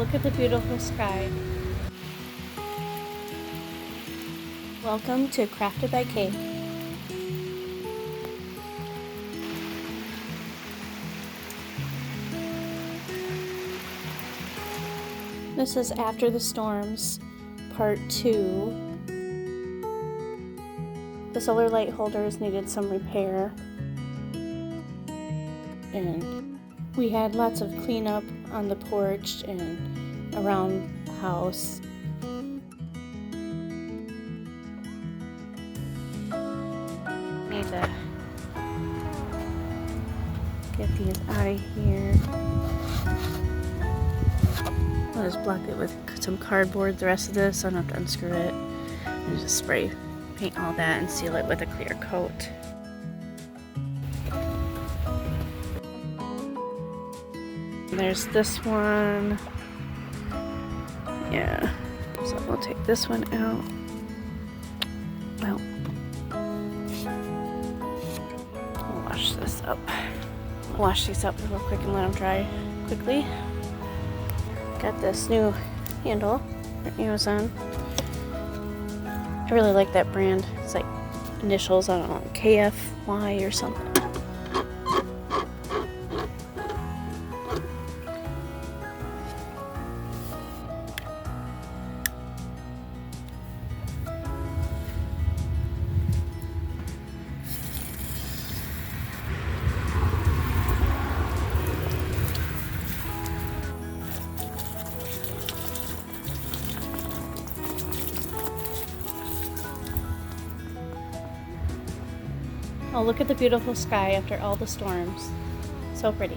Look at the beautiful sky. Welcome to Crafted by Kate. This is After the Storms, Part 2. The solar light holders needed some repair. And we had lots of cleanup on the porch and around the house. Need to get these out of here. I'll just block it with some cardboard the rest of this so I don't have to unscrew it. And just spray paint all that and seal it with a clear coat. There's this one. Yeah, so we'll take this one out. Well, we'll wash this up. Wash these up real quick and let them dry quickly. Got this new handle from Amazon. I really like that brand. It's like initials, I don't know, KFY or something. Oh, look at the beautiful sky after all the storms. So pretty.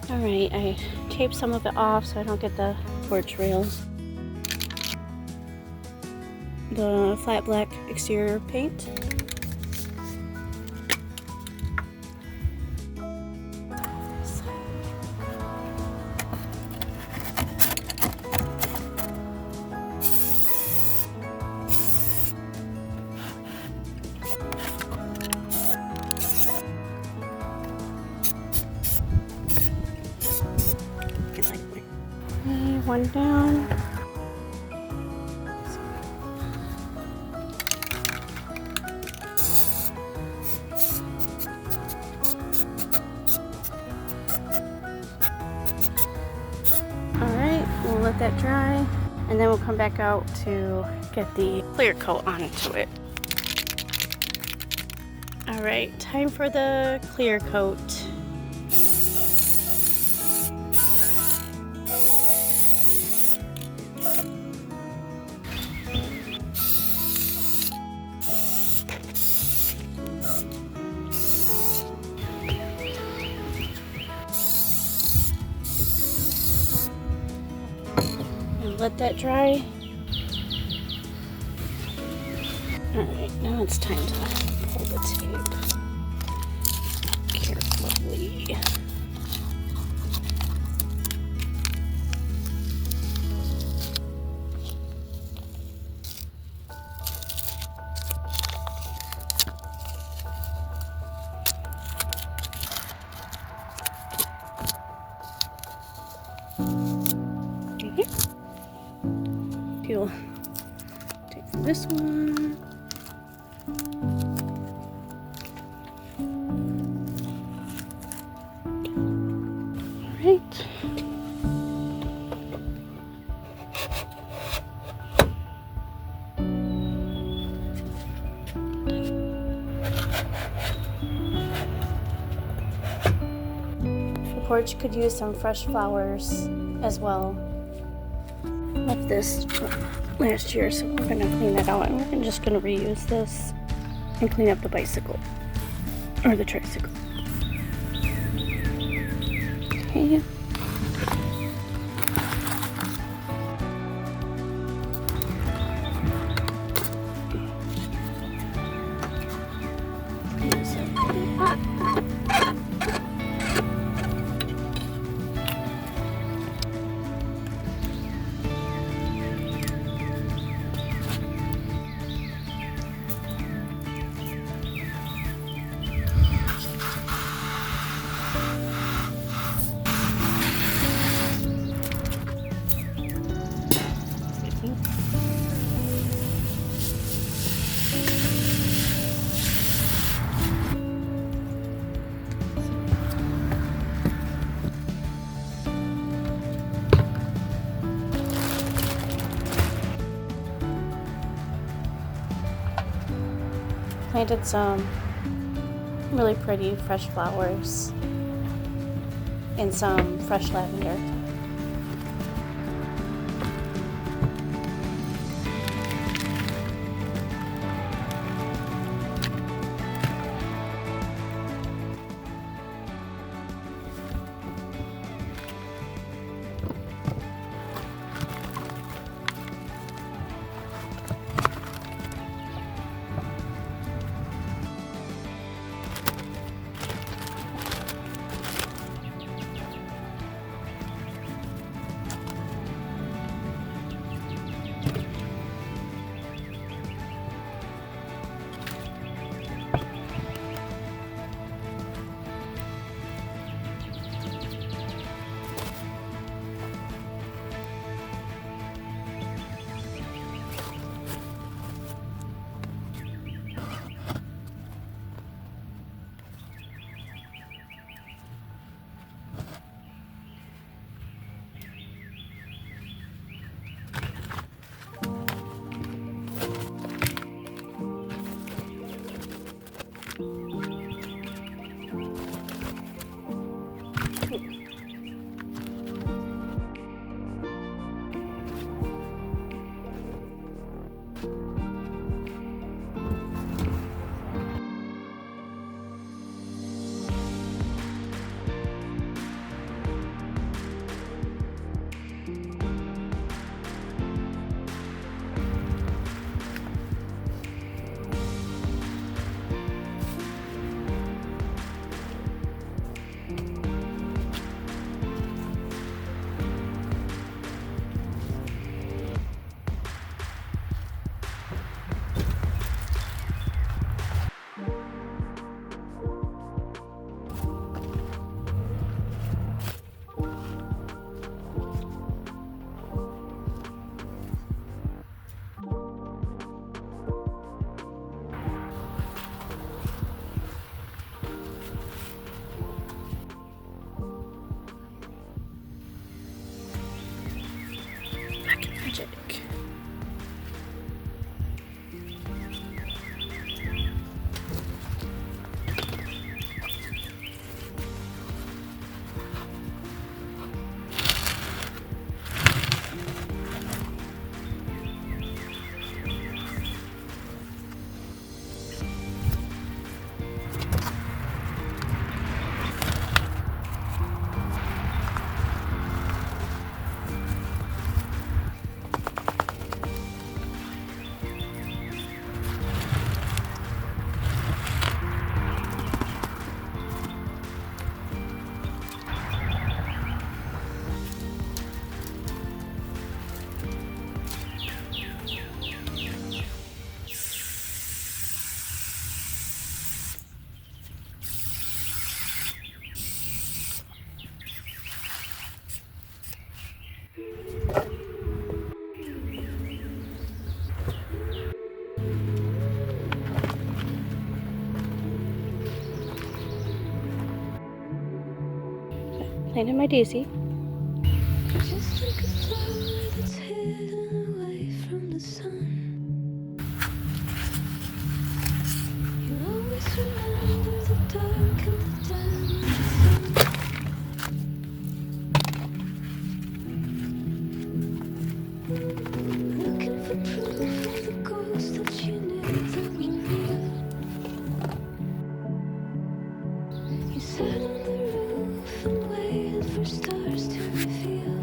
Alright, I taped some of it off so I don't get the porch rails. The flat black exterior paint. One down. Alright, we'll let that dry and then we'll come back out to get the clear coat onto it. Alright, time for the clear coat. Let that dry. Alright, now it's time to pull the tape carefully. Peel. Take from this one. Alright. The porch could use some fresh flowers as well. Left this last year, so we're going to clean that out, and we're just going to reuse this and clean up the bicycle or the tricycle. Okay. planted some really pretty fresh flowers and some fresh lavender. Magic. Planted my daisy. Just like a flower that's hidden away from the sun. You always remember the dark and the damp. Looking for proof of the ghost that you knew that was real. You sat on the roof and waited for stars to reveal.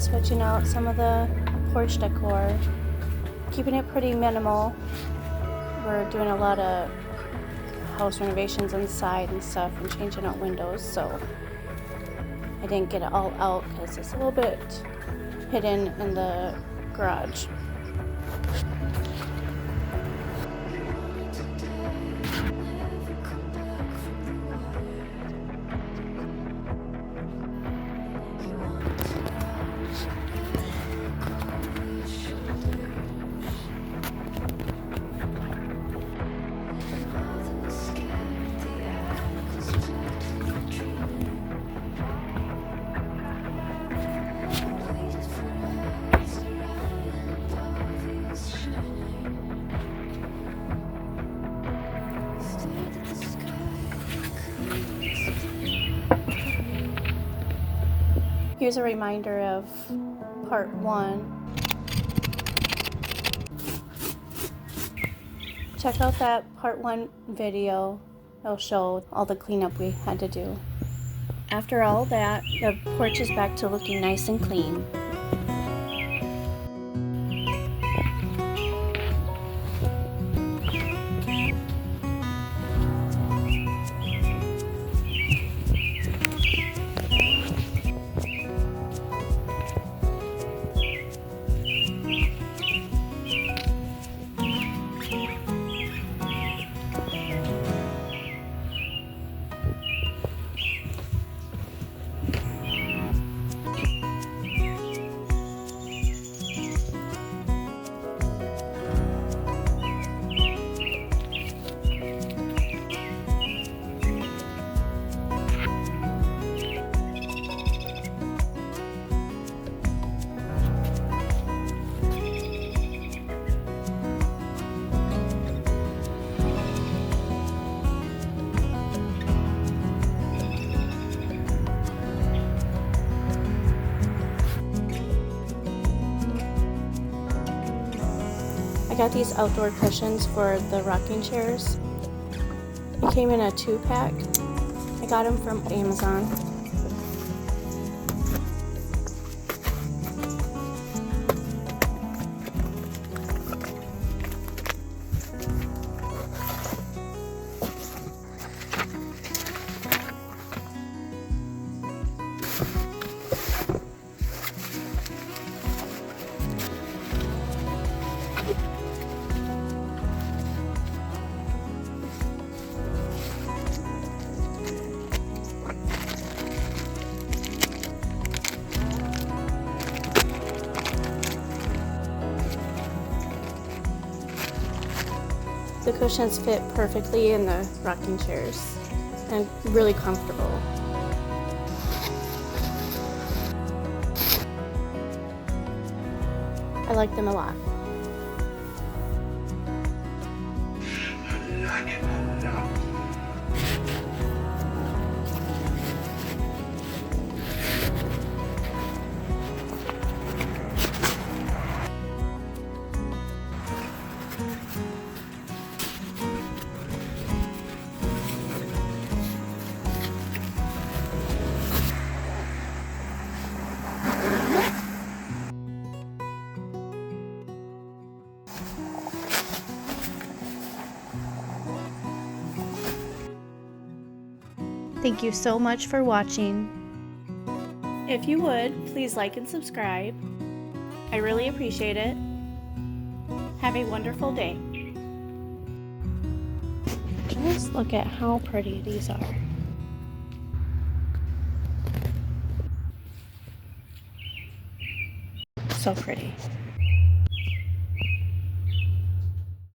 switching out some of the porch decor, keeping it pretty minimal. We're doing a lot of house renovations inside and stuff and changing out windows, so I didn't get it all out because it's a little bit hidden in the garage. Here's a reminder of part 1. Check out that part 1 video. It'll show all the cleanup we had to do. After all that, the porch is back to looking nice and clean. I got these outdoor cushions for the rocking chairs. It came in a 2-pack. I got them from Amazon. The cushions fit perfectly in the rocking chairs and really comfortable. I like them a lot. Thank you so much for watching. If you would, please like and subscribe. I really appreciate it. Have a wonderful day. Just look at how pretty these are. So pretty.